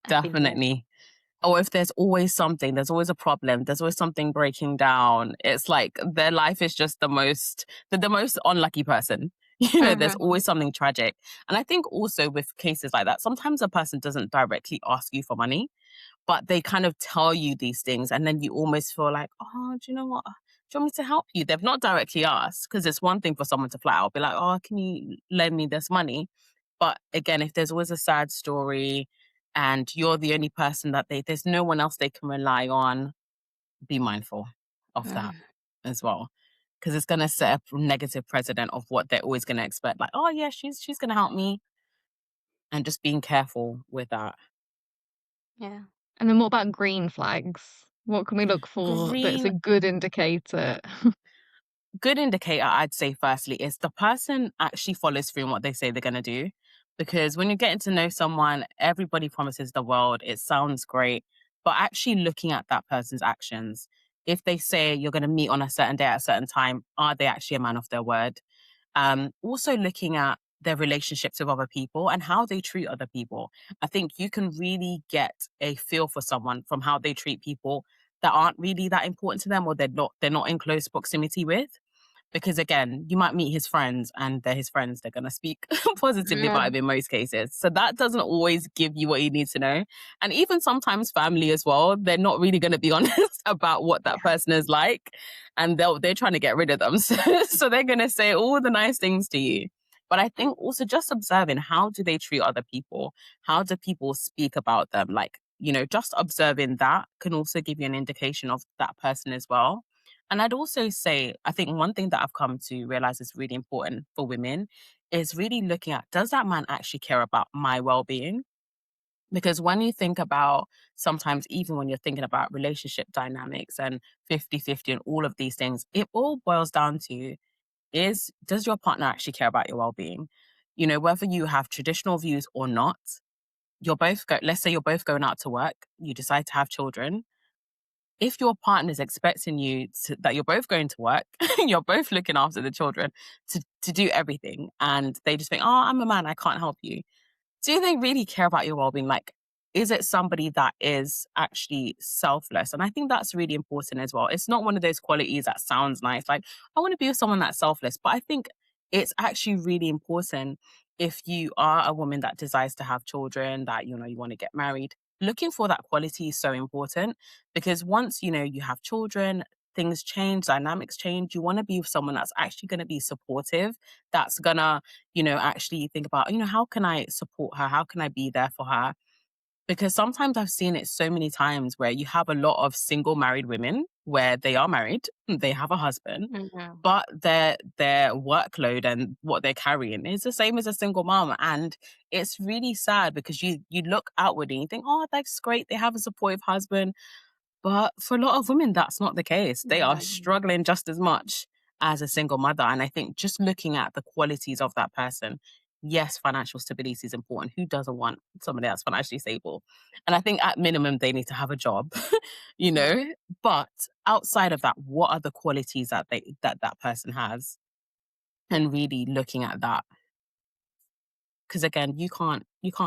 I think that. definitely. Or if there's always something, there's always a problem, there's always something breaking down. It's like their life is just the most unlucky person. There's always something tragic. And I think also with cases like that, sometimes a person doesn't directly ask you for money, but they kind of tell you these things. And then you almost feel like, oh, do you know what? Do you want me to help you? They've not directly asked, because it's one thing for someone to flat out be like, oh, can you lend me this money? But again, if there's always a sad story and you're the only person that there's no one else they can rely on, be mindful of that as well. Because it's going to set a negative precedent of what they're always going to expect. Like, oh yeah, she's going to help me. And just being careful with that. Yeah. And then what about green flags? What can we look for that's a Green good indicator? good indicator, I'd say, firstly, is the person actually follows through on what they say they're going to do. Because when you're getting to know someone, everybody promises the world. It sounds great. But actually looking at that person's actions, if they say you're going to meet on a certain day at a certain time, are they actually a man of their word? Also looking at their relationships with other people and how they treat other people. I think you can really get a feel for someone from how they treat people that aren't really that important to them, or they're not in close proximity with. Because again, you might meet his friends and they're his friends, they're going to speak positively about him in most cases. So that doesn't always give you what you need to know. And even sometimes family as well, they're not really going to be honest about what that person is like. And they're trying to get rid of them. So they're going to say all the nice things to you. But I think also just observing, how do they treat other people? How do people speak about them? Like, just observing that can also give you an indication of that person as well. And I'd also say, I think one thing that I've come to realize is really important for women is really looking at, does that man actually care about my well-being? Because when you think about, sometimes even when you're thinking about relationship dynamics and 50-50 and all of these things, it all boils down to, does your partner actually care about your well-being? Whether you have traditional views or not, let's say you're both going out to work, you decide to have children. If your partner's expecting that you're both going to work, you're both looking after the children, to do everything, and they just think, oh, I'm a man, I can't help you. Do they really care about your well-being? Like, is it somebody that is actually selfless? And I think that's really important as well. It's not one of those qualities that sounds nice, like, I want to be with someone that's selfless. But I think it's actually really important if you are a woman that desires to have children, that, you want to get married. Looking for that quality is so important because once, you have children, things change, dynamics change. You want to be with someone that's actually going to be supportive, that's going to, actually think about, how can I support her? How can I be there for her? Because sometimes I've seen it so many times where you have a lot of single married women where they are married, they have a husband, Mhm. but their workload and what they're carrying is the same as a single mom. And it's really sad because you look outward and you think, oh, that's great. They have a supportive husband. But for a lot of women, that's not the case. They are Yeah. struggling just as much as a single mother. And I think just looking at the qualities of that person, yes, financial stability is important. Who doesn't want somebody that's financially stable? And I think at minimum, they need to have a job, you Mm. know? But outside of that, what are the qualities that person has? And really looking at that, because again, you can't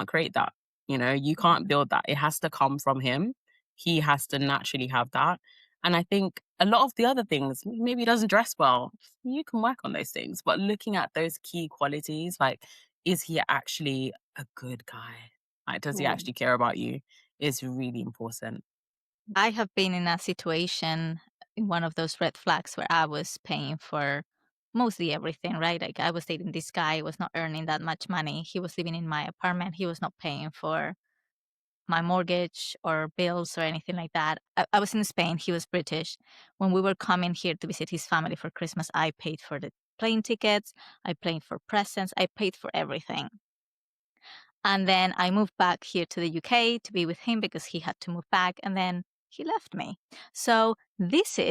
create that. You can't build that. It has to come from him. He has to naturally have that. And I think a lot of the other things, maybe he doesn't dress well, you can work on those things. But looking at those key qualities, like, is he actually a good guy? Like, does he Mm. actually care about you? Is really important. I have been in a situation in one of those red flags where I was paying for mostly everything, right? Like I was dating this guy, was not earning that much money. He was living in my apartment. He was not paying for my mortgage or bills or anything like that. I was in Spain. He was British. When we were coming here to visit his family for Christmas, I paid for the plane tickets. I paid for presents. I paid for everything. And then I moved back here to the UK to be with him because he had to move back. And then he left me. So this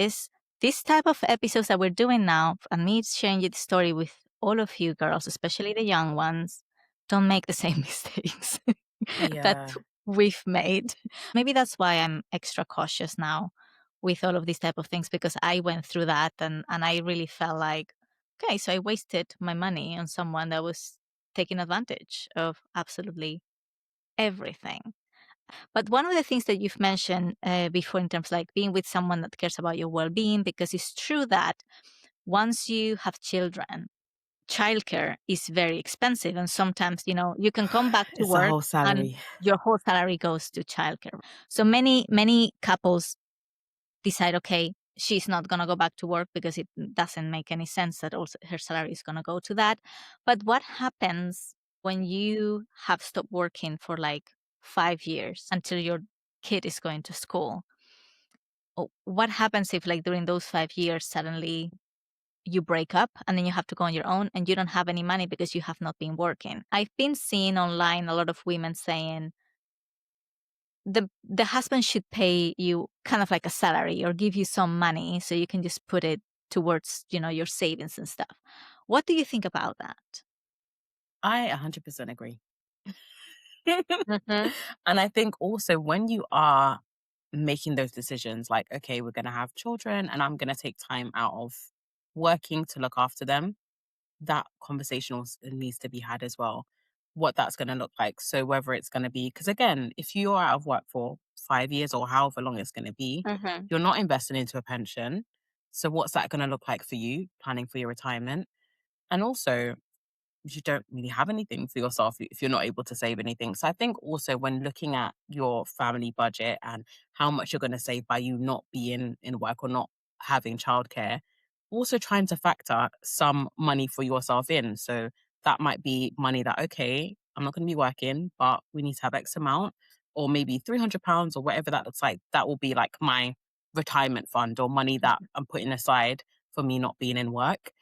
type of episodes that we're doing now, and me sharing the story with all of you girls, especially the young ones, don't make the same mistakes that Yeah. we've made. Maybe that's why I'm extra cautious now with all of these type of things because I went through that and I really felt like, okay, so I wasted my money on someone that was taking advantage of absolutely everything. But one of the things that you've mentioned before in terms like being with someone that cares about your well-being, because it's true that once you have children, childcare is very expensive. And sometimes, you can come back to It's a work whole and salary. your whole salary goes to childcare. So many couples decide, okay, she's not going to go back to work because it doesn't make any sense that also her salary is going to go to that. But what happens when you have stopped working for like 5 years until your kid is going to school? What happens if like during those 5 years, suddenly you break up and then you have to go on your own and you don't have any money because you have not been working? I've been seeing online a lot of women saying, the husband should pay you kind of like a salary or give you some money so you can just put it towards your savings and stuff. What do you think about that? I 100% agree. Mhm. And I think also when you are making those decisions, like, okay, we're going to have children and I'm going to take time out of working to look after them, that conversation also needs to be had as well. What that's going to look like. So, whether it's going to be, because again, if you are out of work for 5 years or however long it's going to be, Mhm. you're not investing into a pension. So, what's that going to look like for you, planning for your retirement? And also, you don't really have anything for yourself if you're not able to save anything. So I think also when looking at your family budget and how much you're going to save by you not being in work or not having childcare, also trying to factor some money for yourself in. So that might be money that, okay, I'm not going to be working, but we need to have X amount, or maybe £300 or whatever that looks like. That will be like my retirement fund or money that I'm putting aside for me not being in work,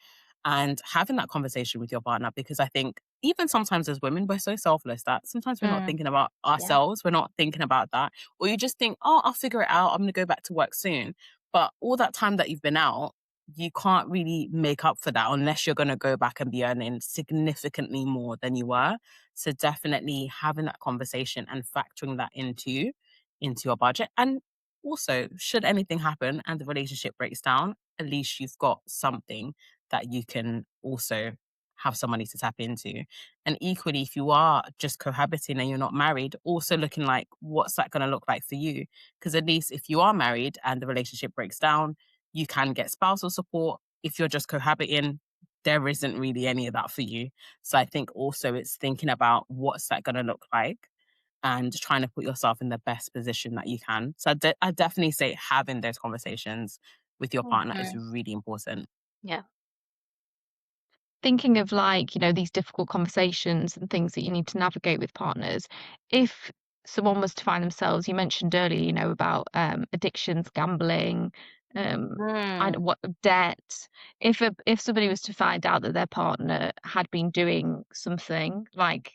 and having that conversation with your partner. Because I think even sometimes as women, we're so selfless that sometimes we're not Mm. thinking about Yeah. ourselves. We're not thinking about that. Or you just think, oh, I'll figure it out. I'm going to go back to work soon. But all that time that you've been out, you can't really make up for that unless you're going to go back and be earning significantly more than you were. So definitely having that conversation and factoring that into your budget. And also, should anything happen and the relationship breaks down, at least you've got something that you can also have some money to tap into. And equally, if you are just cohabiting and you're not married, also looking like, what's that going to look like for you? Because at least if you are married and the relationship breaks down, you can get spousal support. If you're just cohabiting, there isn't really any of that for you. So I think also it's thinking about what's that going to look like and trying to put yourself in the best position that you can. So I definitely say having those conversations with your partner is Mhm. really important. Yeah. Thinking of like, these difficult conversations and things that you need to navigate with partners, if someone was to find themselves, you mentioned earlier, about addictions, gambling, um, and Mm. what debt. If somebody was to find out that their partner had been doing something like,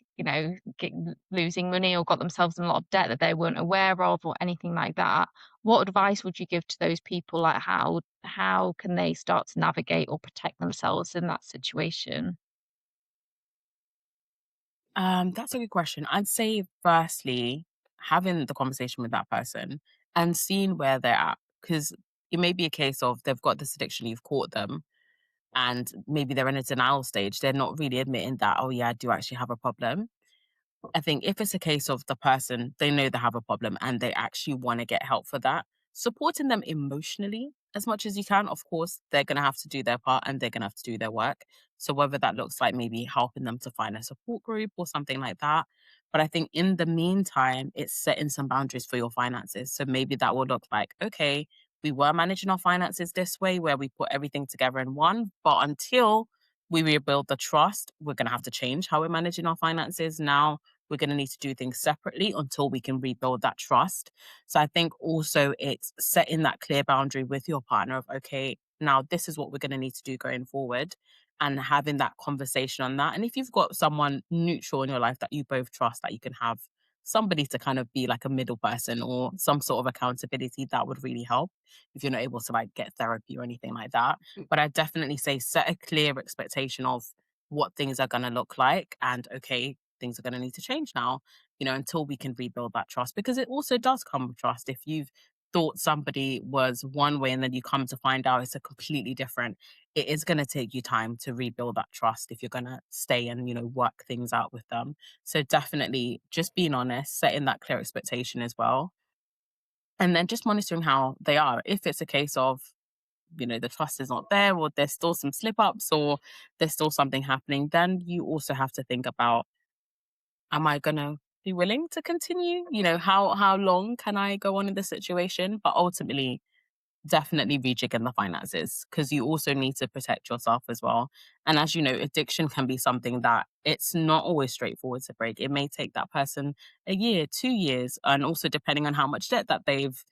losing money or got themselves in a lot of debt that they weren't aware of or anything like that, what advice would you give to those people? Like how can they start to navigate or protect themselves in that situation? That's a good question. I'd say firstly, having the conversation with that person and seeing where they're at. Because it may be a case of they've got this addiction, you've caught them, and maybe they're in a denial stage. They're not really admitting that, oh yeah, I do actually have a problem. I think if it's a case of the person, they know they have a problem and they actually want to get help for that, supporting them emotionally as much as you can. Of course, they're going to have to do their part and they're going to have to do their work. So, whether that looks like maybe helping them to find a support group or something like that. But I think in the meantime, it's setting some boundaries for your finances. So, maybe that will look like, okay, we were managing our finances this way where we put everything together in one, but until we rebuild the trust, we're going to have to change how we're managing our finances now. We're going to need to do things separately until we can rebuild that trust. So I think also it's setting that clear boundary with your partner of, okay, now this is what we're going to need to do going forward and having that conversation on that. And if you've got someone neutral in your life that you both trust, that you can have somebody to kind of be like a middle person or some sort of accountability, that would really help if you're not able to like get therapy or anything like that. But I definitely say set a clear expectation of what things are going to look like and okay, things are going to need to change now, until we can rebuild that trust. Because it also does come with trust. If you've thought somebody was one way and then you come to find out it's a completely different, it is going to take you time to rebuild that trust if you're going to stay and, work things out with them. So definitely just being honest, setting that clear expectation as well. And then just monitoring how they are. If it's a case of, the trust is not there or there's still some slip ups or there's still something happening, then you also have to think about, am I gonna be willing to continue? How long can I go on in this situation? But ultimately, definitely rejigging the finances because you also need to protect yourself as well. And as you know, addiction can be something that it's not always straightforward to break. It may take that person a year, 2 years, and also depending on how much debt that they've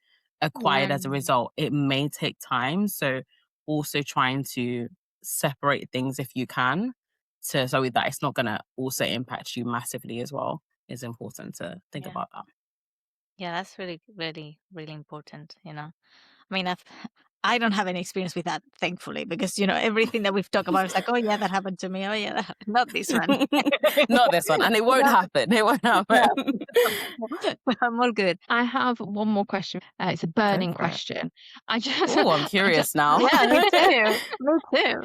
acquired as a Mm. result, it may take time. So also trying to separate things if you can, so that it's not gonna also impact you massively as well is important to think Yeah. about that. Yeah, that's really, really, really important. I mean, I don't have any experience with that, thankfully, because everything that we've talked about is like, oh yeah, that happened to me. Oh yeah, not this one. Not this one, and it won't No, happen. It won't happen. no, I'm all good. I have one more question. It's a Go burning for it. question. I just, Oh, I'm I just, curious now. Yeah, me too. Me too.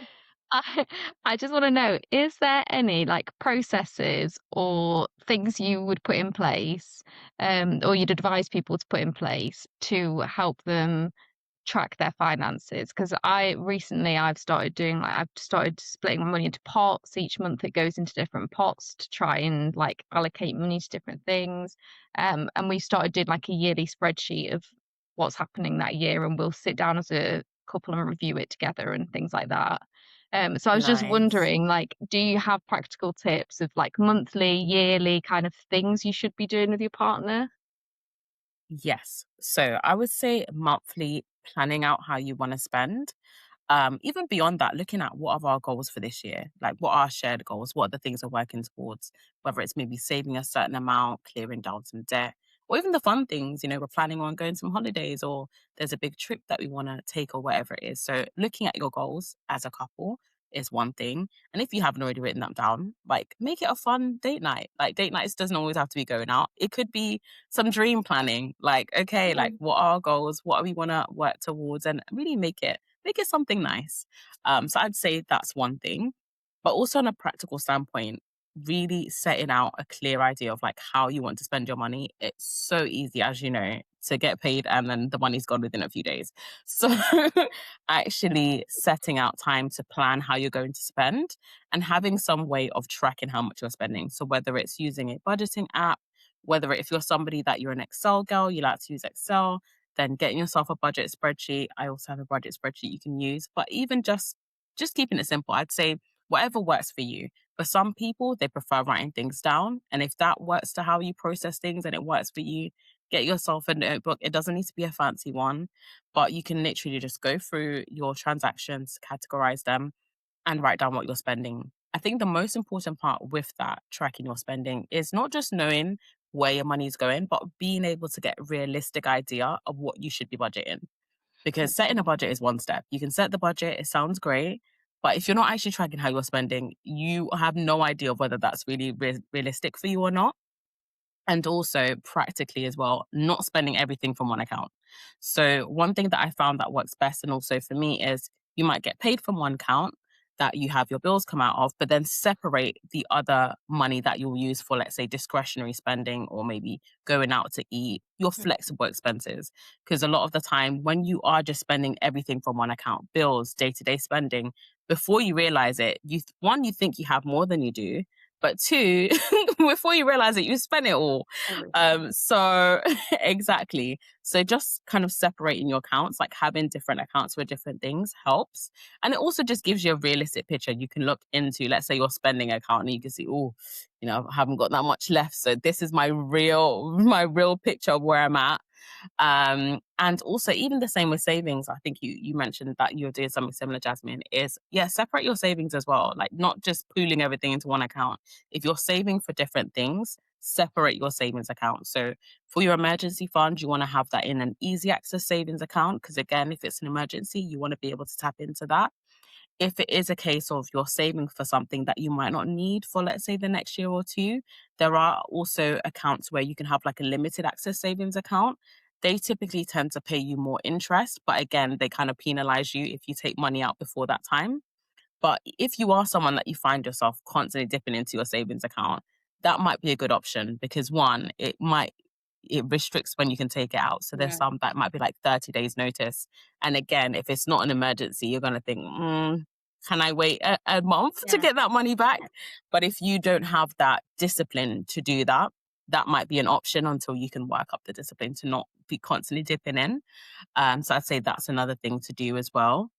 I, I just want to know, is there any like processes or things you would put in place, or you'd advise people to put in place to help them track their finances? Because I've started splitting my money into pots. Each month it goes into different pots to try and like allocate money to different things. And we started doing like a yearly spreadsheet of what's happening that year, and we'll sit down as a couple and review it together and things like that. So I was just Nice. wondering, like, do you have practical tips of like monthly, yearly kind of things you should be doing with your partner? Yes. So I would say monthly planning out how you want to spend. Even beyond that, looking at what are our goals for this year, like what are our shared goals, what are the things we're working towards, whether it's maybe saving a certain amount, clearing down some debt, or even the fun things, we're planning on going some holidays or there's a big trip that we want to take or whatever it is. So looking at your goals as a couple is one thing. And if you haven't already written that down, like make it a fun date night. Like date nights doesn't always have to be going out. It could be some dream planning. Like, okay, like Mm. what are our goals? What do we want to work towards? And really make it something nice. So I'd say that's one thing. But also on a practical standpoint, really setting out a clear idea of like how you want to spend your money. It's so easy, as you know, to get paid and then the money's gone within a few days. So actually setting out time to plan how you're going to spend and having some way of tracking how much you're spending. So whether it's using a budgeting app, whether if you're somebody that you're an Excel girl, you like to use Excel, then getting yourself a budget spreadsheet. I also have a budget spreadsheet you can use, but even just keeping it simple, I'd say whatever works for you. For some people, they prefer writing things down. And if that works to how you process things and it works for you, get yourself a notebook. It doesn't need to be a fancy one, but you can literally just go through your transactions, categorize them, and write down what you're spending. I think the most important part with that tracking your spending is not just knowing where your money's going, but being able to get a realistic idea of what you should be budgeting. Because setting a budget is one step. You can set the budget, it sounds great, but if you're not actually tracking how you're spending, you have no idea of whether that's really realistic for you or not. And also practically as well, not spending everything from one account. So one thing that I found that works best and also for me is you might get paid from one account that you have your bills come out of, but then separate the other money that you'll use for, let's say, discretionary spending or maybe going out to eat, your flexible expenses. Because a lot of the time when you are just spending everything from one account, bills, day-to-day spending, before you realize it, one, you think you have more than you do, but two, before you realize it, you spend it all. So exactly. So just kind of separating your accounts, like having different accounts for different things helps. And it also just gives you a realistic picture. You can look into, let's say your spending account and you can see, oh, I haven't got that much left. So this is my real picture of where I'm at. And also even the same with savings. I think you mentioned that you're doing something similar, Jasmine, is separate your savings as well. Like not just pooling everything into one account. If you're saving for different things, separate your savings account. So for your emergency fund, you want to have that in an easy access savings account. Because again, if it's an emergency, you want to be able to tap into that. If it is a case of you're saving for something that you might not need for, let's say, the next year or two, there are also accounts where you can have like a limited access savings account. They typically tend to pay you more interest, but again, they kind of penalize you if you take money out before that time. But if you are someone that you find yourself constantly dipping into your savings account, that might be a good option because one, it restricts when you can take it out. So there's some that might be like 30 days notice. And again, if it's not an emergency, you're gonna think, can I wait a month to get that money back? But if you don't have that discipline to do that, that might be an option until you can work up the discipline to not be constantly dipping in. So I'd say that's another thing to do as well.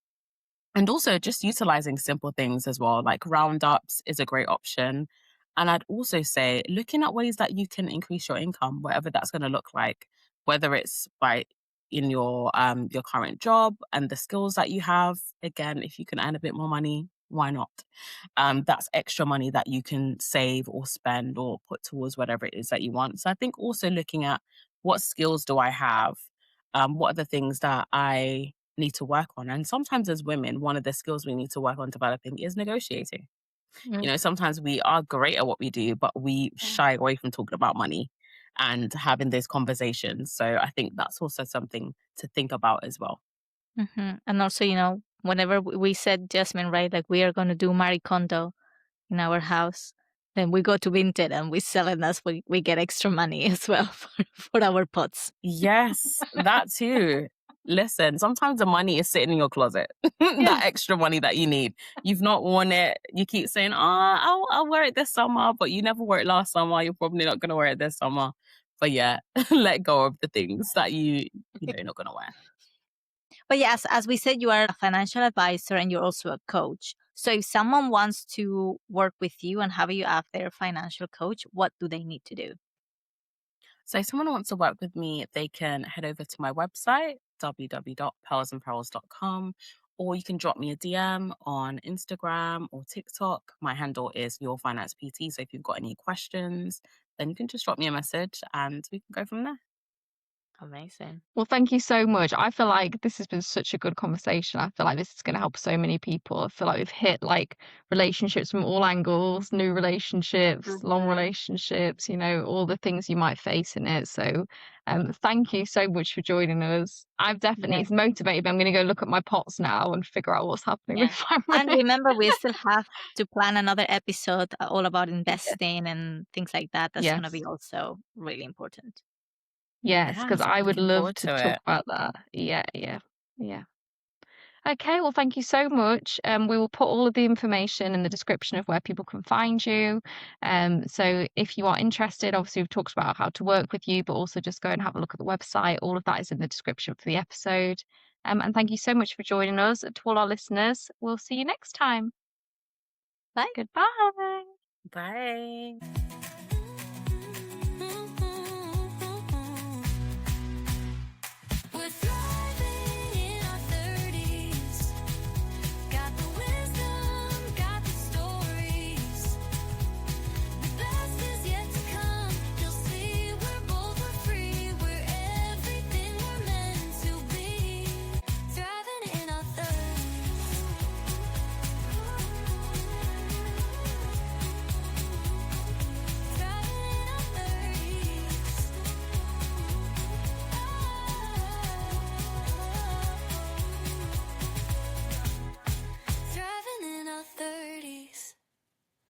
And also just utilizing simple things as well, like roundups is a great option. And I'd also say looking at ways that you can increase your income, whatever that's going to look like, whether it's by in your current job and the skills that you have. Again, if you can earn a bit more money, why not? That's extra money that you can save or spend or put towards whatever it is that you want. So I think also looking at what skills do I have? What are the things that I need to work on? And sometimes as women, one of the skills we need to work on developing is negotiating. Sometimes we are great at what we do, but we shy away from talking about money and having those conversations. So I think that's also something to think about as well. And also, whenever we said, Jasmine, right, like we are going to do Marie Kondo in our house, then we go to Vinted and we sell it as we get extra money as well for our pots. Yes, that too. Listen, sometimes the money is sitting in your closet. That extra money that you need. You've not worn it. You keep saying, I'll wear it this summer, but you never wore it last summer. You're probably not going to wear it this summer. But yeah, let go of the things that you're not going to wear. But yes, as we said, you are a financial advisor and you're also a coach. So if someone wants to work with you and have you as their financial coach, what do they need to do? So if someone wants to work with me, they can head over to my website, www.pearlsandpearls.com, or you can drop me a DM on Instagram or TikTok. My handle is Your Finance PT. So if you've got any questions, then you can just drop me a message and we can go from there. Amazing. Well, thank you so much. I feel like this has been such a good conversation. I feel like this is going to help so many people. I feel like we've hit like relationships from all angles, new relationships, long Mhm. relationships, all the things you might face in it. So, thank you so much for joining us. Yeah, It's motivated me. I'm going to go look at my pots now and figure out what's happening yeah. with my And money. remember, we still have to plan another episode all about Yes, investing and things like that. That's going to yes, be also really important. yes, because Yes, I'm I would looking love forward to to talk it. about that. Yeah, yeah, yeah. Okay, well, thank you so much. We will put all of the information in the description of where people can find you. So if you are interested, obviously we've talked about how to work with you, but also just go and have a look at the website. All of that is in the description for the episode. And thank you so much for joining us. To all our listeners, we'll see you next time. Bye. Goodbye. Bye.